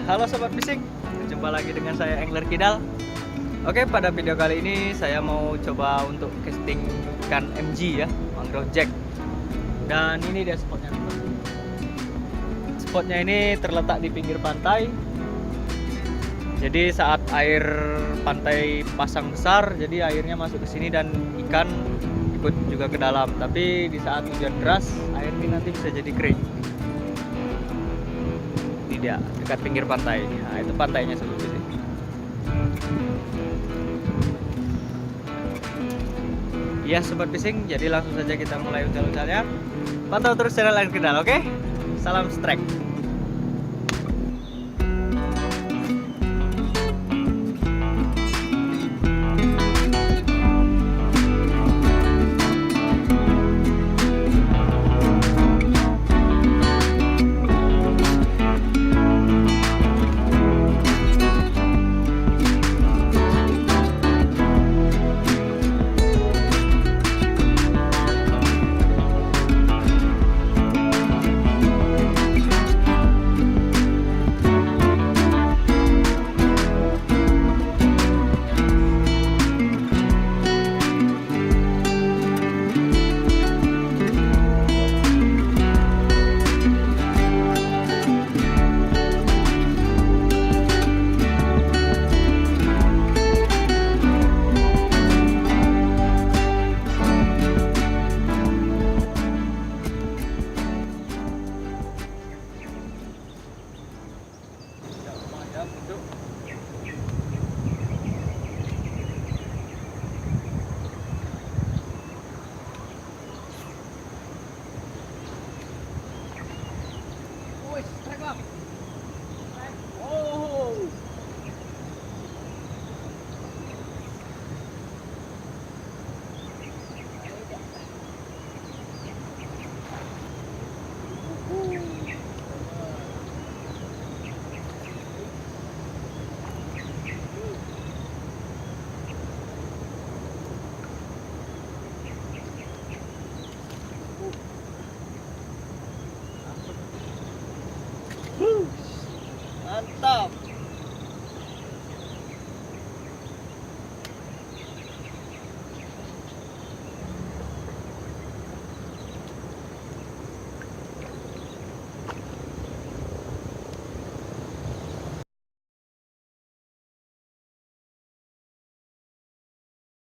Halo Sobat Fishing, jumpa lagi dengan saya Angler Kidal. Oke, pada video kali ini saya mau coba untuk casting ikan MG ya, mangrove jack. Dan ini dia spotnya. Spotnya ini terletak di pinggir pantai. Jadi saat air pantai pasang besar, jadi airnya masuk ke sini dan ikan ikut juga ke dalam. Tapi di saat hujan deras, air ini nanti bisa jadi kering. Dia dekat pinggir pantai. Nah, itu pantainya seperti ini. Ya Sobat Fishing, jadi langsung saja kita mulai ucal-ucalnya. Pantau terus channel Angler Kidal, oke? Salam strike. Mantap.